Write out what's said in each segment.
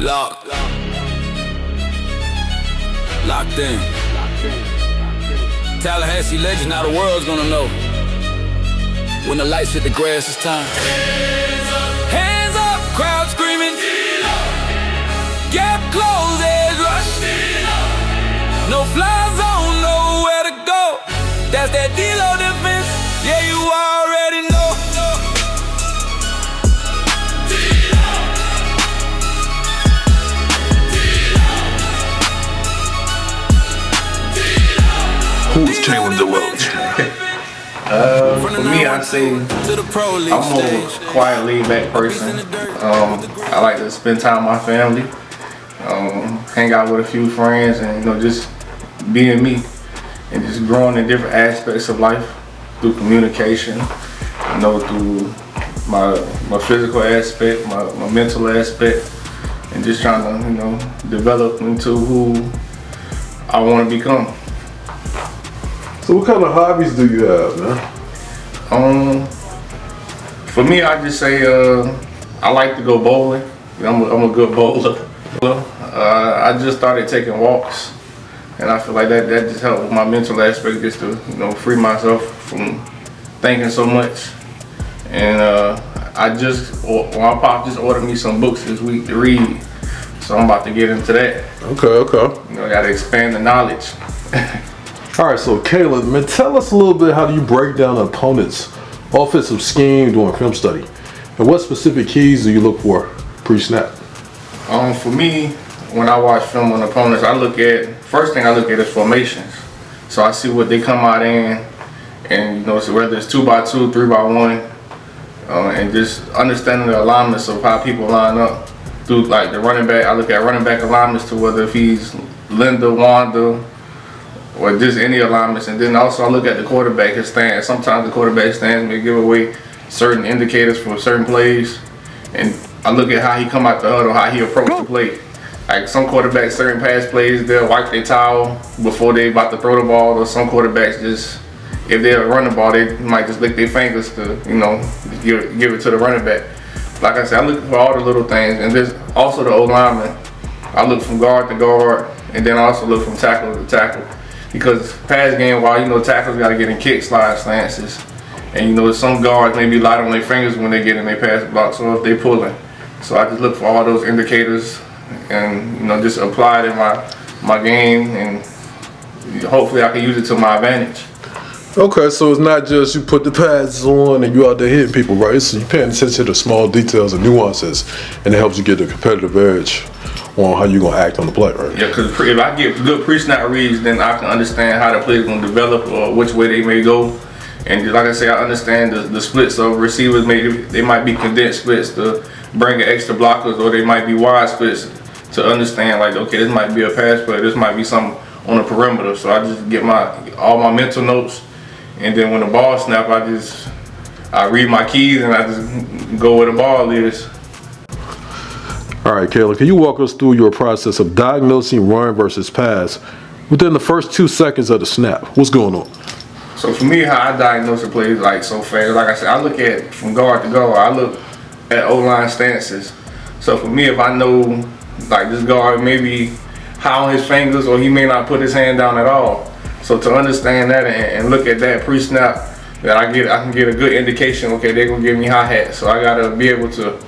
Locked in. Tallahassee legend, now the world's gonna know. When the lights hit the grass, it's time. Hands up, crowd screaming. Gap closed, edge rush. No fly zone, nowhere to go. That's that DELO Defense. Yeah, you already know. Who's Kalen DeLoach? For me, I'd say I'm more of a quiet, laid-back person. I like to spend time with my family, hang out with a few friends, and just being me, and just growing in different aspects of life through communication. Through my physical aspect, my mental aspect, and just trying to develop into who I want to become. So what kind of hobbies do you have, man? For me, I just say I like to go bowling. I'm a good bowler. I just started taking walks, and I feel like that just helped with my mental aspect, just to free myself from thinking so much. And my pop just ordered me some books this week to read, so I'm about to get into that. Okay. I got to expand the knowledge. All right, so Kalen, man, tell us a little bit, how do you break down an opponent's offensive scheme during film study? And what specific keys do you look for pre-snap? For me, when I watch film on opponents, first thing I look at is formations. So I see what they come out in, and so whether it's 2x2, 3x1, and just understanding the alignments of how people line up. Through like the running back, I look at running back alignments to whether if he's Linda, Wanda, or just any alignments, and then also I look at the quarterback, his stance. Sometimes the quarterback stance may give away certain indicators for certain plays, and I look at how he come out the huddle, how he approach the play. Like some quarterbacks, certain pass plays, they'll wipe their towel before they about to throw the ball, or some quarterbacks just, if they'll run the ball, they might just lick their fingers to, give it to the running back. Like I said, I look for all the little things, and there's also the O-lineman. I look from guard to guard, and then I also look from tackle to tackle. Because pass game, while tackles got to get in kick slide stances, and some guards maybe light on their fingers when they get in their pass blocks, or if they pulling. So I just look for all those indicators, and just apply it in my game, and hopefully I can use it to my advantage. Okay, so it's not just you put the pads on and you out there hitting people, right? So you're paying attention to the small details and nuances, and it helps you get the competitive edge on how you're going to act on the play, right? Yeah, because if I get good pre-snap reads, then I can understand how the play is going to develop, or which way they may go. And like I say, I understand the splits of receivers. They might be condensed splits to bring in extra blockers, or they might be wide splits to understand, like, okay, this might be a pass play, this might be something on the perimeter. So I just get all my mental notes, and then when the ball snap, I read my keys and I just go where the ball is. All right, Kalen, can you walk us through your process of diagnosing run versus pass within the first 2 seconds of the snap? What's going on? So for me, how I diagnose the plays so fast, like I said, I look at from guard to guard. I look at O-line stances. So for me, if I know like this guard maybe high on his fingers, or he may not put his hand down at all. So to understand that and look at that pre-snap, that I can get a good indication. Okay, they're gonna give me high hat, so I gotta be able to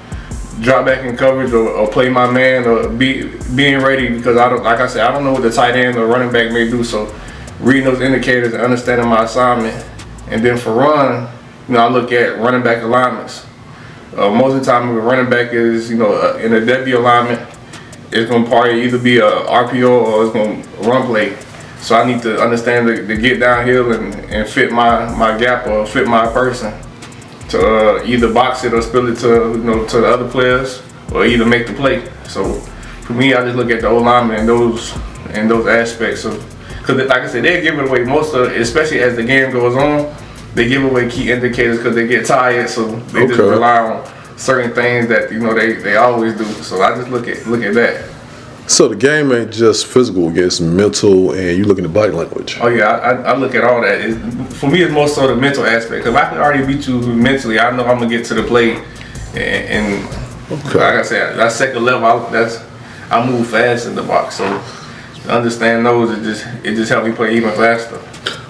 drop back in coverage, or play my man, or being ready, because I don't know what the tight end or running back may do. So reading those indicators and understanding my assignment, and then for run, I look at running back alignments. Most of the time, if a running back is in a W alignment, it's gonna probably either be a RPO or it's gonna run play. So I need to understand to get downhill and fit my gap, or fit my person, to either box it or spill it to the other players, or either make the play. So for me, I just look at the O-lineman and those aspects of, because like I said, they give it away most of, especially as the game goes on, they give away key indicators because they get tired, so they just rely on certain things that they always do. So I just look at that. So the game ain't just physical, it's mental, and you look at the body language. Oh yeah, I look at all that. For me, it's more so the mental aspect. Because I can already beat you mentally, I know I'm gonna get to the play, and like I said, that second level, I move fast in the box. So to understand those, it just helped me play even faster.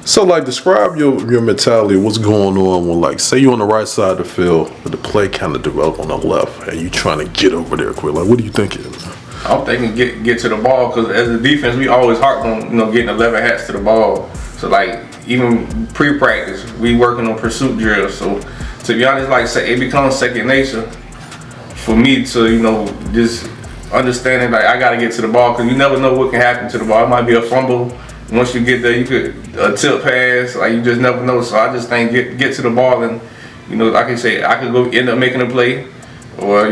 So, like, describe your mentality. What's going on when, like, say you're on the right side of the field, but the play kind of develop on the left, and you trying to get over there quick. Like, what are you thinking? I'm thinking get to the ball, because as a defense, we always harp on getting 11 hats to the ball. So like even pre-practice, we working on pursuit drills. So to be honest, like say it becomes second nature for me to just understanding like I got to get to the ball, because you never know what can happen to the ball. It might be a fumble. Once you get there, you could a tip pass. Like you just never know. So I just think get to the ball, and like I say, I could go end up making a play. Or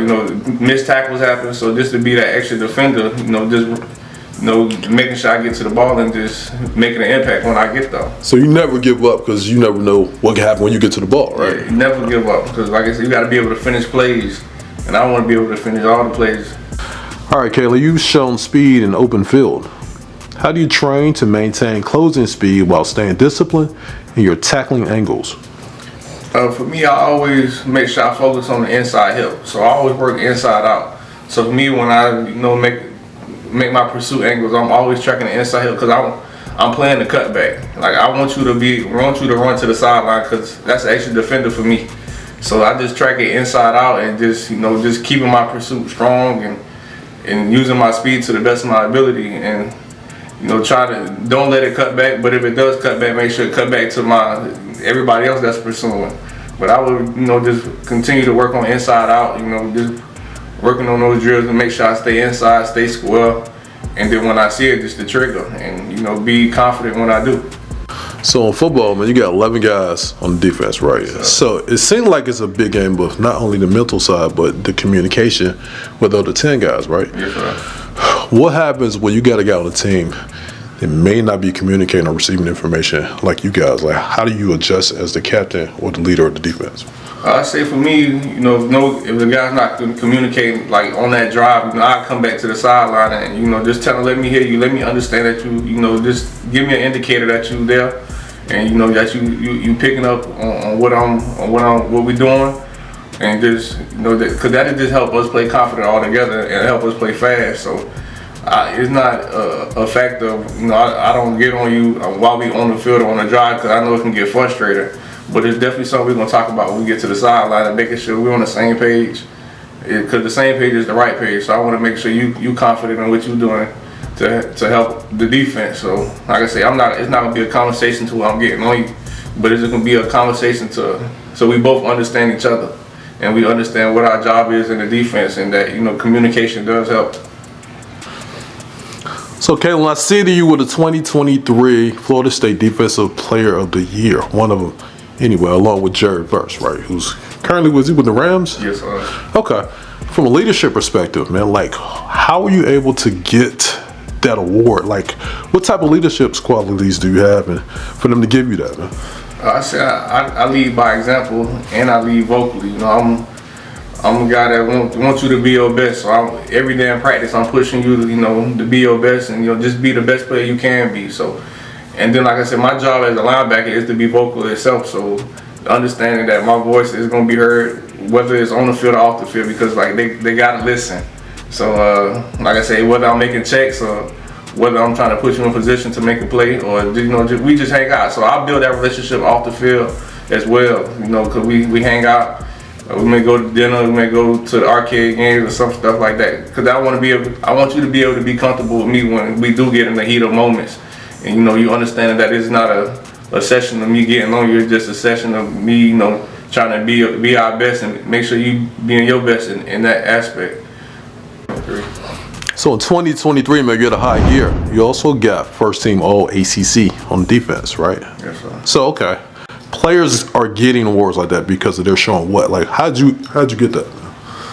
missed tackles happen, so just to be that extra defender, just making sure I get to the ball and just making an impact when I get there. So you never give up, because you never know what can happen when you get to the ball, right? Yeah, you never give up, because like I said, you got to be able to finish plays, and I want to be able to finish all the plays. All right, Kalen, you've shown speed in open field. How do you train to maintain closing speed while staying disciplined in your tackling angles? For me, I always make sure I focus on the inside hip. So I always work inside out. So for me, when I make my pursuit angles, I'm always tracking the inside hip, because I'm playing the cutback. Like I want you to run to the sideline, because that's the extra defender for me. So I just track it inside out, and just keeping my pursuit strong and using my speed to the best of my ability, and don't let it cut back. But if it does cut back, make sure it cut back to everybody else that's pursuing. But I would just continue to work on inside out, just working on those drills and make sure I stay inside, stay square, and then when I see it, just the trigger, and be confident when I do. So in football, man, you got 11 guys on the defense, right? Yes, so it seems like it's a big game, but not only the mental side, but the communication with the other 10 guys, right? Yes, sir. What happens when you got a guy on the team that may not be communicating or receiving information like you guys? Like, how do you adjust as the captain or the leader of the defense? I say for me, if the guy's not communicating like on that drive, I come back to the sideline and just tell him, let me hear you, let me understand that you, just give me an indicator that you there, and that you picking up on what we doing, and just because that'll just help us play confident all together and help us play fast. So it's not a fact of I don't get on you while we on the field or on the drive, because I know it can get frustrated. But it's definitely something we're going to talk about when we get to the sideline, and making sure we're on the same page, because the same page is the right page. So I want to make sure you confident in what you're doing to help the defense. So like I say, it's not going to be a conversation to where I'm getting on you, but it's going to be a conversation so we both understand each other and we understand what our job is in the defense, and that communication does help. So, Kalen, I see that you were the 2023 Florida State Defensive Player of the Year, one of them. Anyway, along with Jared Verse, right? Who's currently was he with the Rams? Yes, sir. Okay. From a leadership perspective, man, like how were you able to get that award? Like, what type of leadership qualities do you have, and for them to give you that, man? I say I lead by example, and I lead vocally. I'm a guy that wants you to be your best. So every day in practice, I'm pushing you to be your best, and just be the best player you can be. So. And then, like I said, my job as a linebacker is to be vocal itself. So, understanding that my voice is going to be heard, whether it's on the field or off the field, because like they got to listen. So, like I say, whether I'm making checks or whether I'm trying to put you in position to make a play, or we just hang out. So I build that relationship off the field as well. Because we hang out. We may go to dinner. We may go to the arcade games or some stuff like that. Because I want you to be able to be comfortable with me when we do get in the heat of moments. And you understand that it's not a session of me getting on you, it's just a session of me, trying to be our best and make sure you being your best in that aspect. So in 2023, man, you had a high year. You also got first team All ACC on defense, right? Yes, sir. So okay, players are getting awards like that because they're showing what? Like, how'd you get that?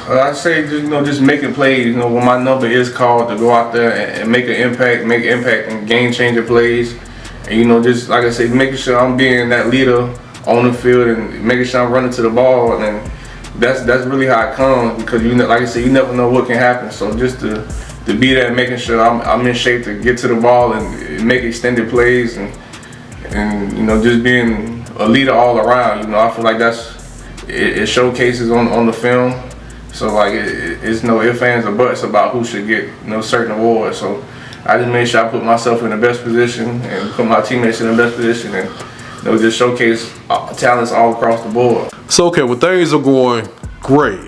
I say just making plays. When my number is called, to go out there and make an impact, and game-changing plays, and just like I say, making sure I'm being that leader on the field and making sure I'm running to the ball, and that's really how it comes, because like I said, you never know what can happen. So just to be there, and making sure I'm in shape to get to the ball and make extended plays, and just being a leader all around. I feel like it showcases on the film. So like it's no ifs, ands, or buts about who should get certain awards. So I just made sure I put myself in the best position and put my teammates in the best position, and just showcase talents all across the board. So okay, when things are going great,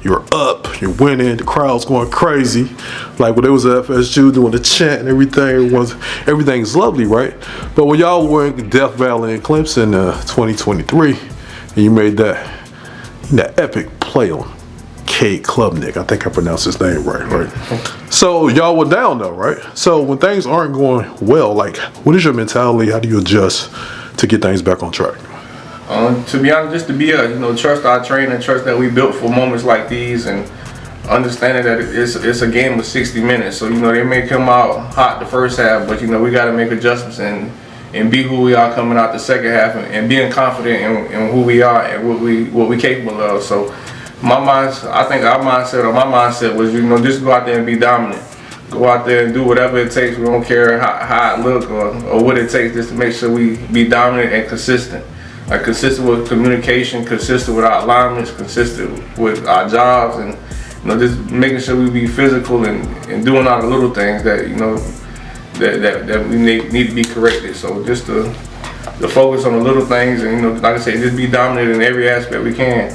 you're up, you're winning, the crowd's going crazy. Like when they was at FSU doing the chant and everything, everything's lovely, right? But when y'all were in Death Valley in Clemson 2023, and you made that epic play on Cade Klubnik, I think I pronounced his name right? So y'all were down though, right? So when things aren't going well, like what is your mentality? How do you adjust to get things back on track? To be honest, just to be trust our training, trust that we built for moments like these, and understanding that it's a game of 60 minutes. So they may come out hot the first half, but we got to make adjustments and be who we are coming out the second half, and being confident in who we are and what we capable of. So I think our mindset was just go out there and be dominant. Go out there and do whatever it takes. We don't care how it look or what it takes, just to make sure we be dominant and consistent. Like consistent with communication, consistent with our alignments, consistent with our jobs, and just making sure we be physical and doing all the little things that that we need to be corrected. So just to focus on the little things, and like I said, just be dominant in every aspect we can.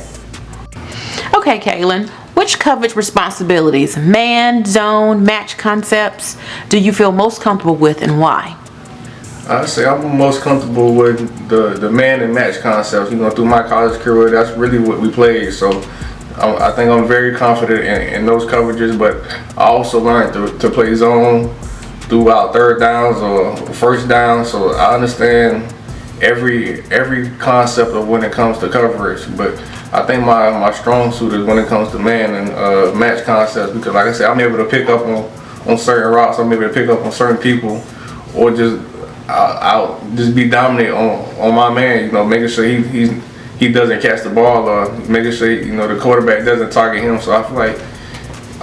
Okay, Kalen, which coverage responsibilities, man, zone, match concepts, do you feel most comfortable with, and why? I'd say I'm most comfortable with the man and match concepts. Through my college career, that's really what we played. So I think I'm very confident in those coverages, but I also learned to play zone throughout third downs or first down. So I understand every concept of when it comes to coverage, but I think my strong suit is when it comes to man and match concepts, because like I said, I'm able to pick up on certain routes, I'm able to pick up on certain people, or just I'll just be dominant on my man, making sure he doesn't catch the ball, or making sure the quarterback doesn't target him. So I feel like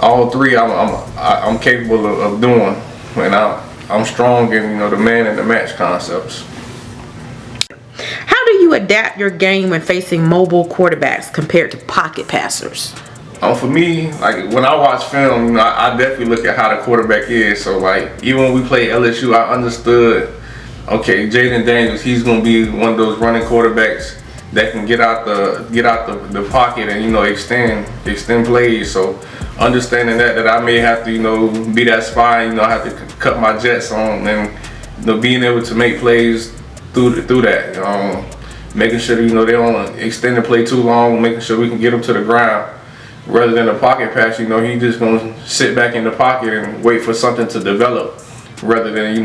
all three I'm capable of doing, and I'm strong in the man and the match concepts. How do you adapt your game when facing mobile quarterbacks compared to pocket passers? For me, like when I watch film, I definitely look at how the quarterback is. So like even when we played LSU, I understood, okay, Jaden Daniels, he's gonna be one of those running quarterbacks that can get out the pocket and extend plays. So understanding that I may have to be that spy, I have to cut my jets on, and being able to make plays through that, making sure they don't extend the play too long, making sure we can get them to the ground. Rather than a pocket pass, he just gonna sit back in the pocket and wait for something to develop, rather than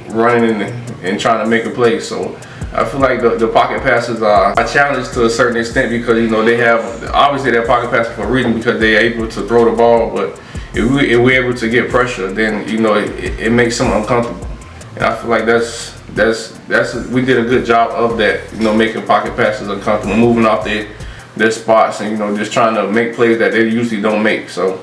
running and trying to make a play. So I feel like the pocket passes are a challenge to a certain extent, because they have, obviously they're pocket passes for a reason, because they're able to throw the ball. But if we're able to get pressure, then it makes them uncomfortable. And I feel like that's we did a good job of that, making pocket passes uncomfortable, moving off their spots, and just trying to make plays that they usually don't make. So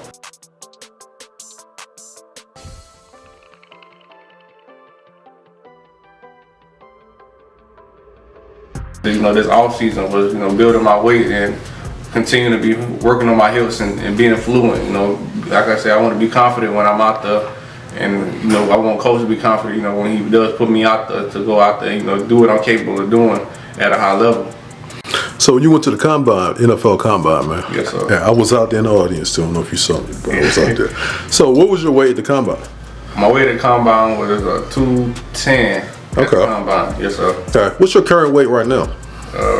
this off season was building my weight and continuing to be working on my hips and being fluent. Like I said, I want to be confident when I'm out there, and I want coach to be confident when he does put me out there, to go out there, do what I'm capable of doing at a high level. So you went to the combine, NFL combine, man. Yes, sir. Yeah, I was out there in the audience too. I don't know if you saw me, but I was out there. So what was your weight at the combine? My weight at the combine was 210. Okay. Combine. Yes, sir. Okay. What's your current weight right now?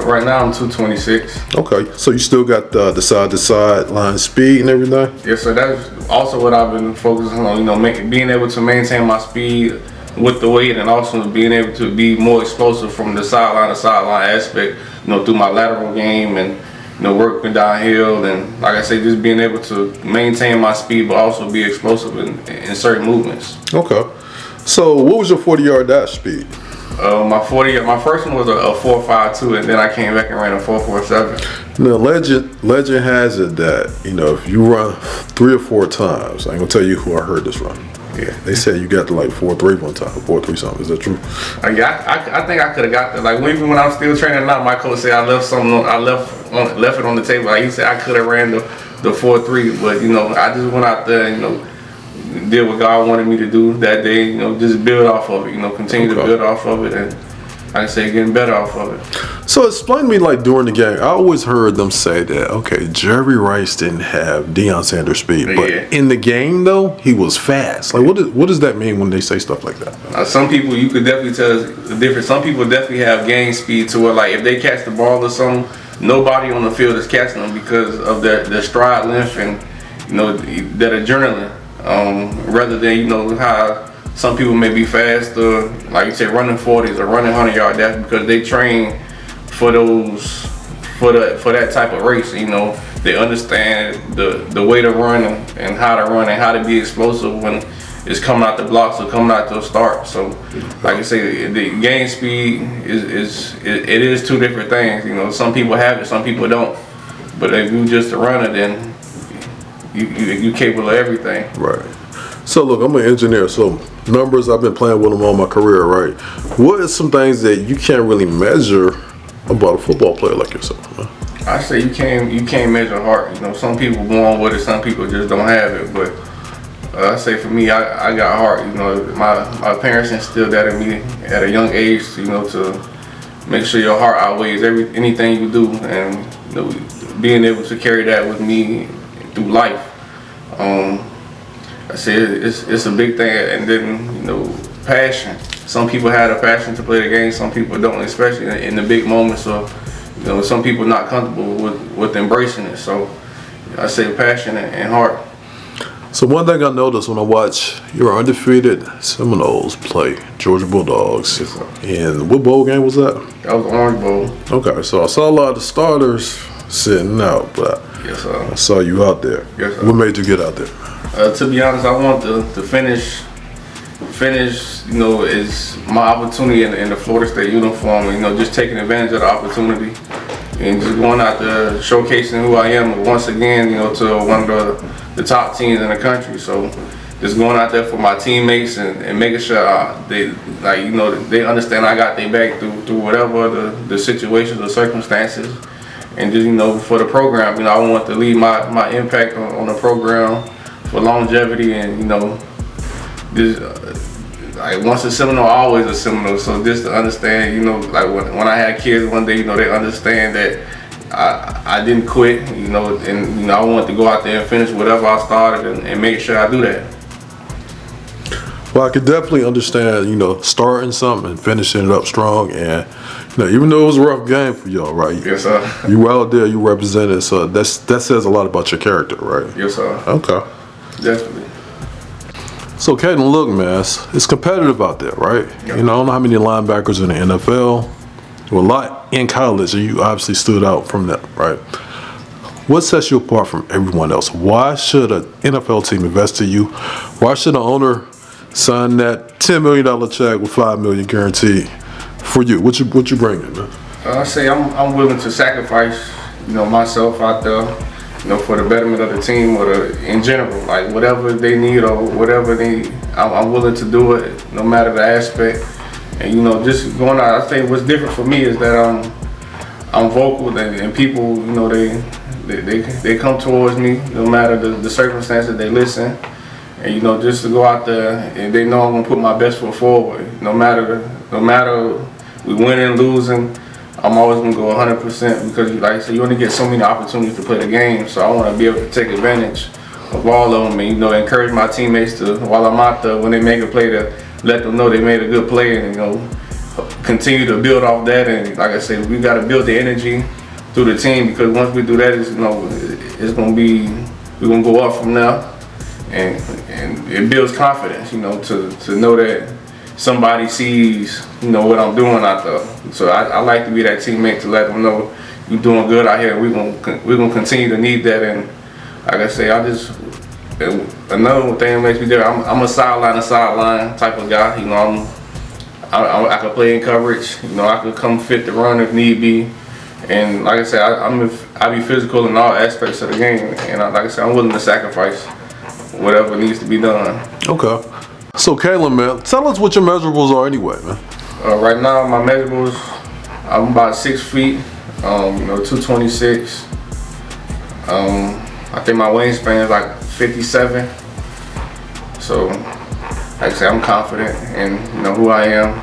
Right now I'm 226. Okay. So you still got the side-to-sideline speed and everything? Yes, sir. That's also what I've been focusing on. Being able to maintain my speed with the weight, and also being able to be more explosive from the sideline-to-sideline aspect. Through my lateral game, and working downhill, and like I say, just being able to maintain my speed, but also be explosive in certain movements. Okay. So what was your 40-yard dash speed? My first one was a 4.52, and then I came back and ran a 4.47. Now, legend has it that if you run 3 or 4 times, I ain't gonna tell you who I heard this run. Yeah, they said you got to like 4.3 one time, 4.3 something. Is that true? Yeah, I think I could have got that. Like even when I'm still training now, my coach said I left it on the table. Like he said I could have ran the the 4-3. But you know, I just went out there, and, you know, did what God wanted me to do that day. You know, just build off of it. You know, continue to build off of it, and like I say, getting better off of it. So explain to me, like during the game, I always heard them say that, okay, Jerry Rice didn't have Deion Sanders' speed, but in the game though, he was fast. Like, what does that mean when they say stuff like that? Some people, you could definitely tell the difference. Some people definitely have game speed to where, like, if they catch the ball or something, nobody on the field is catching them because of their stride length and, you know, that adrenaline. Rather than, you know, how some people may be fast or, like you said, running 40s or running 100-yard dash because they train for those, for that type of race. You know, they understand the way to run and how to run and how to be explosive when it's coming out the blocks or coming out to a start. So, like I say, the game speed is two different things. You know, some people have it, some people don't. But if you're just a runner, then you capable of everything. Right. So look, I'm an engineer, so numbers, I've been playing with them all my career, right? What are some things that you can't really measure about a football player like yourself, man? I say you can't measure heart. You know, some people born with it, some people just don't have it. But I say for me, I got heart. You know, my parents instilled that in me at a young age. You know, to make sure your heart outweighs anything you do, and you know, being able to carry that with me through life. I say it's a big thing, and then, you know, passion. Some people have a passion to play the game, some people don't, especially in the big moments. So, you know, some people not comfortable with embracing it. So, I say passion and heart. So one thing I noticed when I watch your undefeated Seminoles play Georgia Bulldogs, and what bowl game was that? That was Orange Bowl. Okay, so I saw a lot of the starters sitting out, but Yes, sir. I saw you out there. Yes, sir. What made you get out there? To be honest, I want to finish, you know, is my opportunity in the Florida State uniform, and, you know, just taking advantage of the opportunity and just going out there showcasing who I am once again, you know, to one of the top teams in the country. So just going out there for my teammates and making sure they, like, you know, they understand I got their back through whatever the situations or circumstances. And just, you know, for the program, you know, I want to leave my impact on the program for longevity, and, you know, this, like, once a Seminole, always a Seminole. So just to understand, you know, like when I had kids one day, you know, they understand that I didn't quit, you know, and, you know, I want to go out there and finish whatever I started and make sure I do that. Well, I could definitely understand, you know, starting something and finishing it up strong, and, you know, even though it was a rough game for y'all, right? Yes, sir. You were out there, you represented, so that says a lot about your character, right? Yes, sir. Okay. Definitely. So, Kalen, look, man, it's competitive out there, right? Yep. You know, I don't know how many linebackers in the NFL, well, a lot in college, and you obviously stood out from that, right? What sets you apart from everyone else? Why should an NFL team invest in you? Why should an owner sign that $10 million check with $5 million guaranteed for you? What you bringing, man? I say I'm willing to sacrifice, you know, myself out there, you know, for the betterment of the team or in general, like whatever they need or whatever I'm willing to do it, no matter the aspect. And, you know, just going out, I think what's different for me is that I'm vocal, and people, you know, they come towards me no matter the circumstances. They listen. And, you know, just to go out there and they know I'm gonna put my best foot forward. No matter we winning, losing, I'm always gonna go 100% because, like I said, you only get so many opportunities to play the game. So I want to be able to take advantage of all of them, and, you know, encourage my teammates to, while I'm out there, when they make a play, to let them know they made a good play, and, you know, continue to build off that. And like I said, we got to build the energy through the team, because once we do that, it's, you know, it's gonna be, we're gonna go up from there. And it builds confidence, you know, to know that somebody sees, you know, what I'm doing out there. So I like to be that teammate to let them know you're doing good out here. We're gonna continue to need that. And like I say, another thing that makes me different, I'm a sideline-to-sideline type of guy. You know, I can play in coverage. You know, I can come fit the run if need be. And like I said, I be physical in all aspects of the game. And like I said, I'm willing to sacrifice whatever needs to be done. Okay. So, Kalen, man, tell us what your measurables are anyway, man. Right now, my measurables, I'm about 6 feet, you know, 226. I think my wingspan is like 57. So, like I said, I'm confident in who I am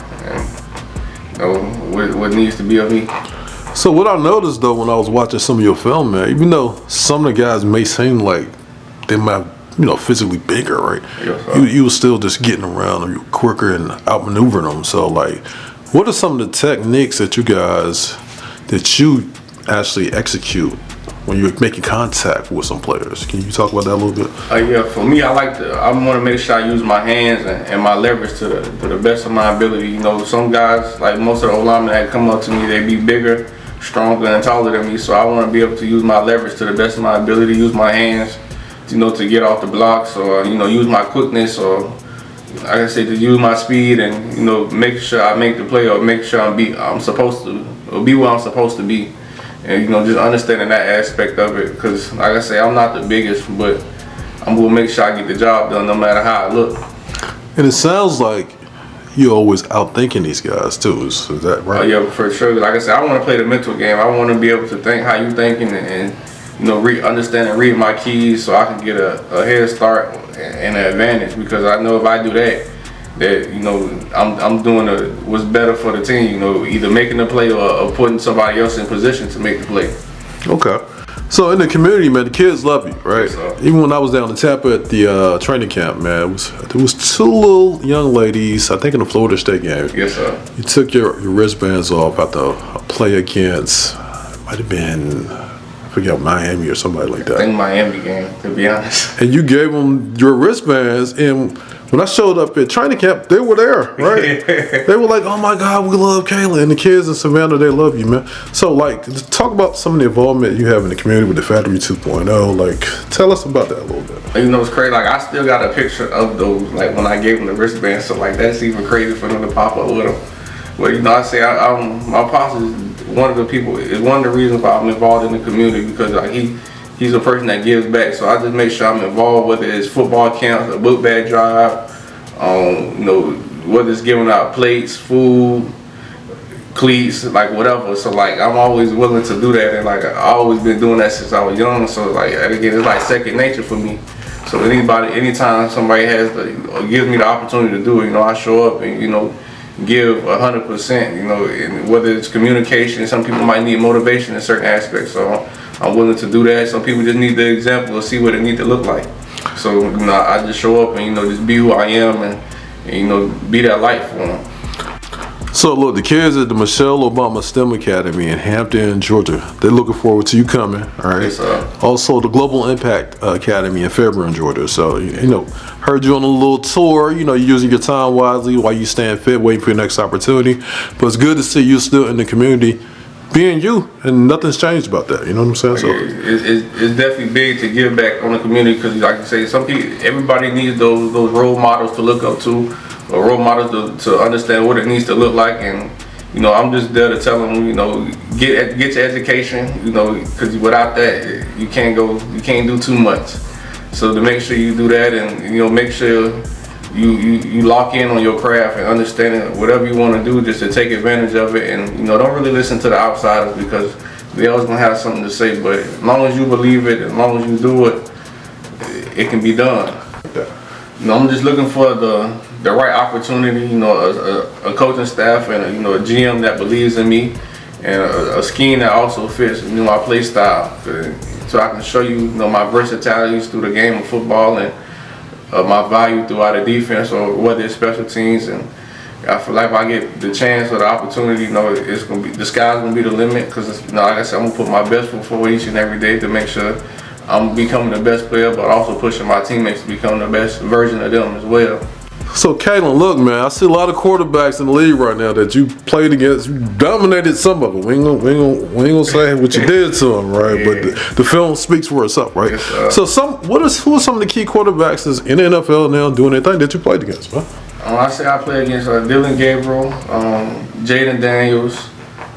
and what needs to be of me. So what I noticed though when I was watching some of your film, man, even though some of the guys may seem like they might, physically bigger, right? Yes, you were still just getting around them, you were quicker and outmaneuvering them. So like, what are some of the techniques that you actually execute when you're making contact with some players? Can you talk about that a little bit? Yeah, for me, I want to make sure I use my hands and my leverage to the best of my ability. Some guys, like most of the O-linemen that come up to me, they be bigger, stronger, and taller than me. So I want to be able to use my leverage to the best of my ability, use my hands, to get off the blocks, or use my quickness, or like I said, to use my speed, and make sure I make the play, or make sure I'm supposed to, or be where I'm supposed to be. And just understanding that aspect of it, because like I say, I'm not the biggest, but I'm gonna make sure I get the job done no matter how I look. And it sounds like you're always outthinking these guys too. Is that right? Yeah, for sure. Like I said, I want to play the mental game. I want to be able to think how you thinking, and understand and read my keys, so I can get a head start and an advantage. Because I know if I do that I'm doing what's better for the team. Either making the play or putting somebody else in position to make the play. Okay. So in the community, man, the kids love you, right? Yes, even when I was down in Tampa at the training camp, man, there was two little young ladies, I think in the Florida State game. Yes, sir. You took your wristbands off after a play against, might have been, I forget, Miami or somebody like that. I think Miami game, to be honest. And you gave them your wristbands, and when I showed up at training camp, they were there, right? They were like, "Oh my God, we love Kalen." And the kids in Savannah, they love you, man. So, like, talk about some of the involvement you have in the community with the Factory 2.0. Like, tell us about that a little bit. It's crazy. Like, I still got a picture of those, like, when I gave them the wristbands. So, like, that's even crazy for them to pop up with them. But, I say, my pops is one of the people, is one of the reasons why I'm involved in the community, because, like, he's a person that gives back. So I just make sure I'm involved, whether it's football camps, a book bag drive, whether it's giving out plates, food, cleats, like whatever. So like I'm always willing to do that, and like I've always been doing that since I was young. So like again, it's like second nature for me. So anytime somebody gives me the opportunity to do it, I show up and give 100%. And whether it's communication, some people might need motivation in certain aspects. So I'm willing to do that. Some people just need the example or see what it need to look like. So I just show up and just be who I am, and be that light for them. So look, the kids at the Michelle Obama STEM Academy in Hampton, Georgia, they're looking forward to you coming. All right. Yes, also, the Global Impact Academy in Fairburn, Georgia. So heard you on a little tour. You're using your time wisely while you stand fit, waiting for your next opportunity. But it's good to see you still in the community, being you, and nothing's changed about that. You know what I'm saying? So it's definitely big to give back on the community, because, like you say, everybody needs those role models to look up to, or role models to understand what it needs to look like. And I'm just there to tell them, get your education, because without that, you can't do too much. So to make sure you do that, and make sure you lock in on your craft and understanding whatever you want to do, just to take advantage of it. And don't really listen to the outsiders, because they always gonna have something to say. But as long as you believe it, as long as you do it, it can be done. I'm just looking for the right opportunity, a coaching staff, and a GM that believes in me, and a scheme that also fits my play style, so I can show you my versatilities through the game of football, and my value throughout the defense, or whether it's special teams. And I feel like if I get the chance or the opportunity, it's gonna be, the sky's gonna be the limit, because like I said, I'm gonna put my best foot forward each and every day to make sure I'm becoming the best player, but also pushing my teammates to become the best version of them as well. So Kalen, look, man, I see a lot of quarterbacks in the league right now that you played against. You dominated some of them. We ain't gonna say what you did to them, right? Yeah. But the film speaks for itself, right? Yes, so who are some of the key quarterbacks that's in the NFL now doing their thing that you played against, man? I say I played against Dylan Gabriel, Jaden Daniels.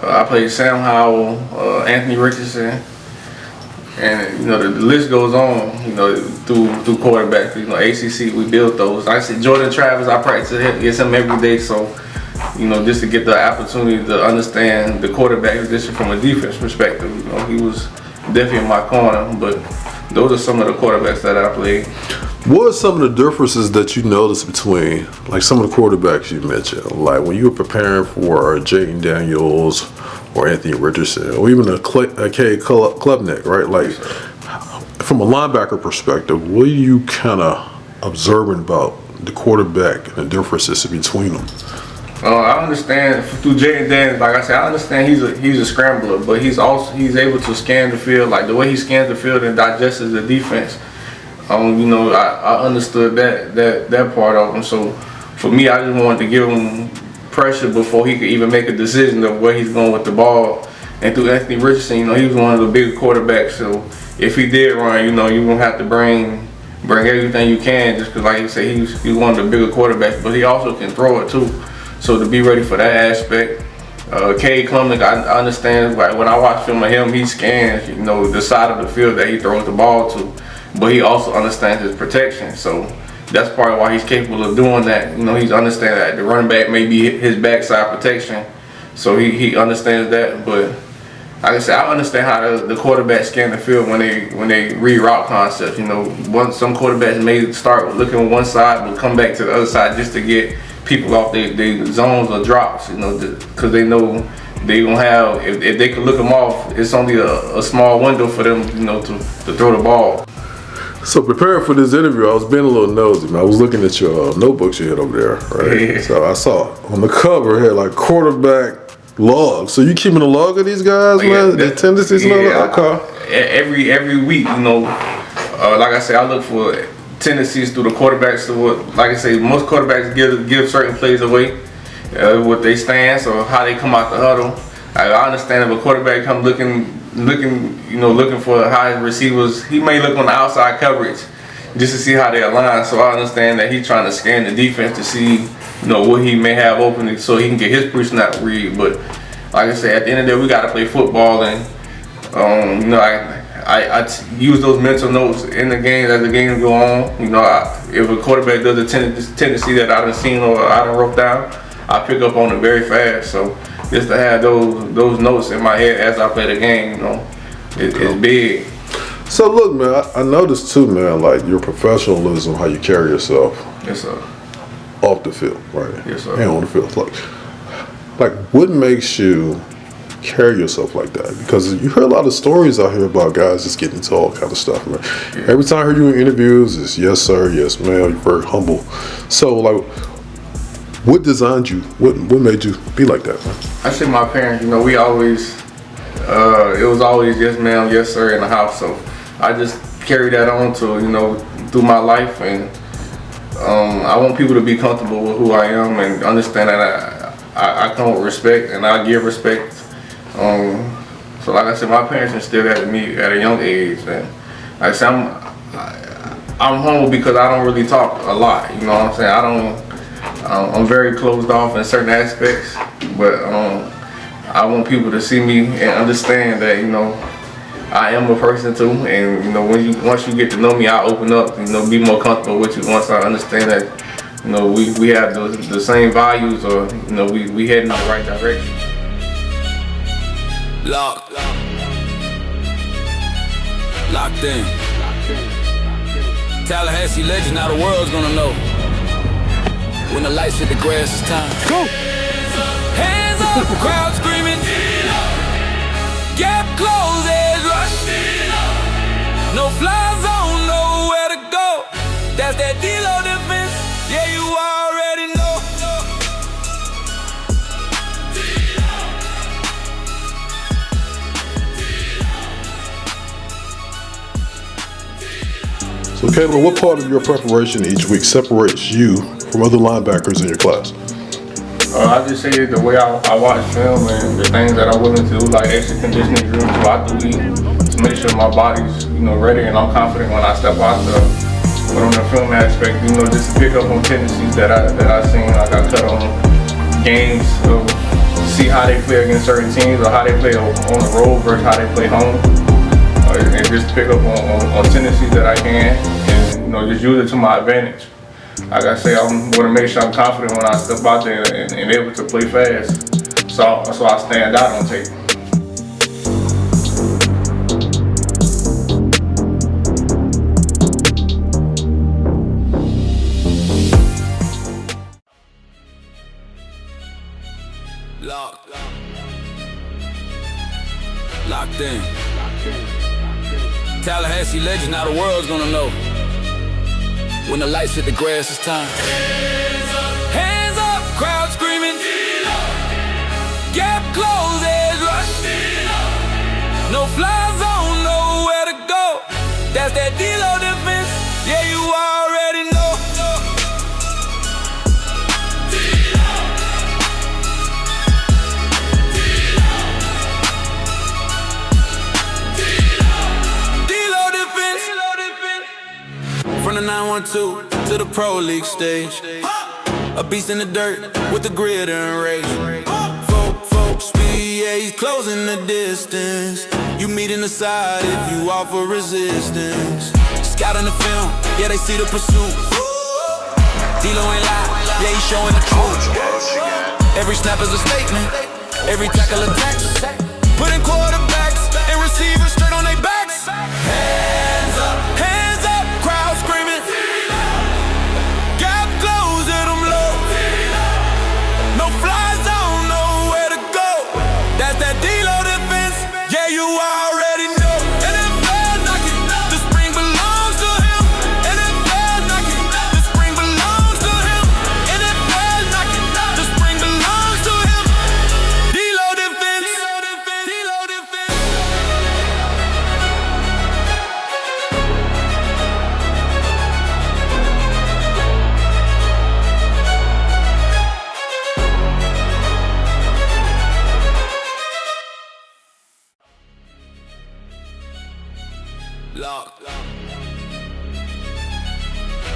I played Sam Howell, Anthony Richardson. And the list goes on, through quarterbacks. ACC, we built those. Like I said, Jordan Travis, I practice against him every day. So, just to get the opportunity to understand the quarterback position from a defense perspective. He was definitely in my corner. But those are some of the quarterbacks that I played. What are some of the differences that you noticed between, like, some of the quarterbacks you mentioned? Like, when you were preparing for Jaden Daniels or Anthony Richardson, or even a K. Klubnik, right? Like, from a linebacker perspective, what are you kind of observing about the quarterback and the differences between them? I understand through Jaden Daniels, like I said, I understand he's a scrambler, but he's able to scan the field. Like the way he scans the field and digests the defense. I understood that part of him. So for me, I just wanted to give him pressure before he could even make a decision of where he's going with the ball. And through Anthony Richardson, he was one of the bigger quarterbacks. So if he did run, you're gonna have to bring everything you can, just because, like you say, he's one of the bigger quarterbacks. But he also can throw it too. So to be ready for that aspect. Kalen DeLoach, I understand. Like when I watch film of him, he scans, the side of the field that he throws the ball to. But he also understands his protection, so that's part of why he's capable of doing that. He's understanding that the running back may be his backside protection, so he understands that. But like I said, I understand how the quarterbacks scan the field when they read route concepts. Some quarterbacks may start looking on one side but come back to the other side just to get people off their zones or drops. Because they know they gonna have, if they can look them off, it's only a small window for them, to throw the ball. So preparing for this interview, I was being a little nosy, man. I was looking at your notebooks you had over there, right? Yeah. So I saw on the cover here, like, quarterback log. So you keeping a log of these guys, man? Their tendencies and all that? Okay. Every week, like I say, I look for tendencies through the quarterbacks. So like I say, most quarterbacks give certain plays away, what they stance or how they come out the huddle. I understand if a quarterback come looking for high receivers, he may look on the outside coverage just to see how they align. So I understand that he's trying to scan the defense to see, what he may have open so he can get his pre-snap read. But like I said, at the end of the day, we got to play football, and I use those mental notes in the game as the games go on. If a quarterback does a tendency that I done seen or I done wrote down, I pick up on it very fast. So just to have those notes in my head as I play the game, it's big. So look, man, I noticed too, man, like your professionalism, how you carry yourself. Yes, sir. Off the field, right? Yes, sir. And on the field, like what makes you carry yourself like that? Because you hear a lot of stories out here about guys just getting into all kind of stuff, man. Yeah. Every time I hear you in interviews, it's yes, sir, yes, ma'am. You're very humble. So like, what designed you? What made you be like that, man? I say my parents, we always, it was always yes ma'am, yes sir in the house. So I just carry that on to, through my life. And I want people to be comfortable with who I am and understand that I come with respect and I give respect. So like I said, my parents instilled that in me at a young age. And like I said, I'm humble because I don't really talk a lot. You know what I'm saying? I'm very closed off in certain aspects, but I want people to see me and understand that I am a person too. And once you get to know me, I open up. Be more comfortable with you once I understand that we have the same values, or we heading in the right direction. Locked in. Tallahassee legend, now the world's gonna know. When the lights hit the grass, it's time. Go! Hands up, crowd screaming. Gap closed, edge rush. No fly zone, nowhere to go. That's that DELO Defense. Yeah, you already know. So Kalen, what part of your preparation each week separates you from other linebackers in your class? I just say the way I watch film and the things that I'm willing to do, like extra conditioning drills throughout the week, to make sure my body's ready and I'm confident when I step out there. But on the film aspect, just to pick up on tendencies that I seen, like I cut on games, see how they play against certain teams or how they play on the road versus how they play home. And just pick up on tendencies that I can, and just use it to my advantage. Like I say, I want to make sure I'm confident when I step out there and able to play fast, so I stand out on tape. Tallahassee legend, now the world's gonna know. When the lights hit the grass, it's time. Hands up, crowd screaming. Gap closed, edge rush. No fly zone, nowhere to go. That's that DELO Defense, yeah, you already know. DELO Defense. From the 912 to the Pro League stage. A beast in the dirt with the gridiron rage. Folks, PA's closing the distance. You meet in the side if you offer resistance. Scout in the film, yeah, they see the pursuit. DELO ain't lie, yeah, he's showing the truth. Every snap is a statement, every tackle attacks. Putting quarterbacks and receivers straight on their backs. Hands up, crowd screaming. Gap closed, hit 'em low. No fly zone, nowhere to go. That's that DELO Defense, yeah, you already know. NFL knocking, the spring belongs to him. NFL knocking, the spring belongs to him. NFL knocking, the spring belongs to him. DELO Defense, DELO Defense.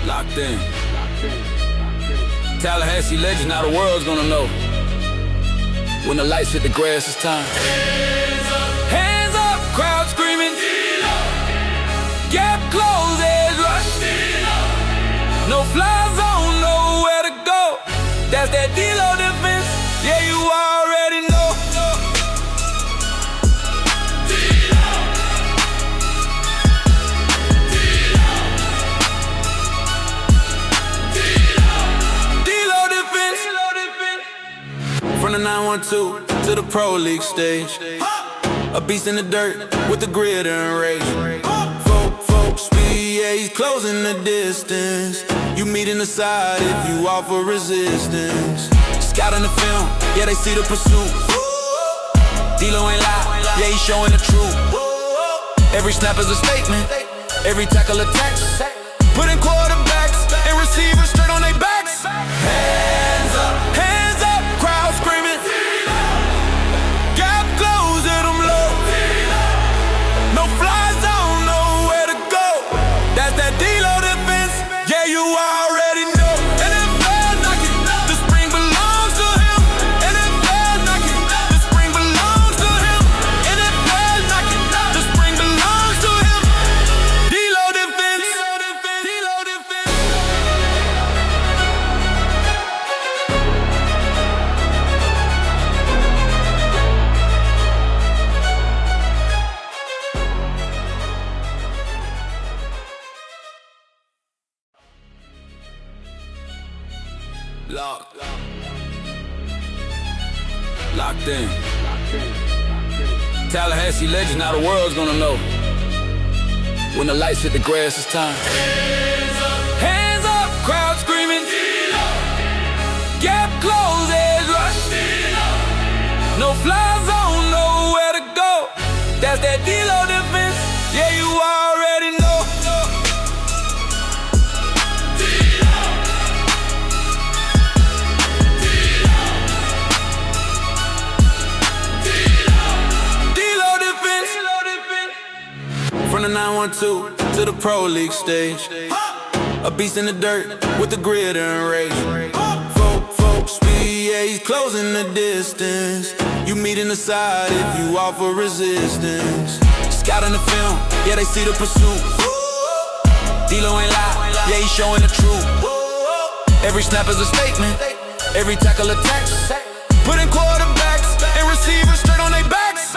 Locked in. Tallahassee legend, now the world's gonna know. When the lights hit the grass, it's time. Hands up, crowd screaming. Gap closed, edge rush. No fly zone, nowhere to go. That's that DELO Defense, yeah, you already know. From the 912 to the Pro League stage. A beast in the dirt with the gridiron rage. Folks, PA's closing the distance. You meet in the side if you offer resistance. Scout in the film, yeah, they see the pursuit. DELO ain't lie, yeah, he's showing the truth. Every snap is a statement, every tackle attacks. Putting quarterbacks and receivers straight on their backs. Hands up, crowd screaming. Gap closed, hit 'em low. No fly zone, nowhere to go. That's that DELO Defense, yeah, you already know. NFL knocking, the spring belongs to him. NFL knocking, the spring belongs to him. NFL knocking, the spring belongs to him. DELO Defense, DELO Defense. Locked in. Tallahassee legend, now the world's gonna know. When the lights hit the grass, it's time. Hands up, crowd screaming. Gap closed, edge rush. No fly zone, nowhere to go. That's that DELO Defense, yeah, you already know. From the 912 to the Pro League stage. A beast in the dirt with the gridiron rage. Folks, PA's closing the distance. You meet in the side if you offer resistance. Scout in the film, yeah, they see the pursuit. DELO ain't lie, yeah, he's showing the truth. Every snap is a statement, every tackle attacks. Putting quarterbacks and receivers straight on their backs.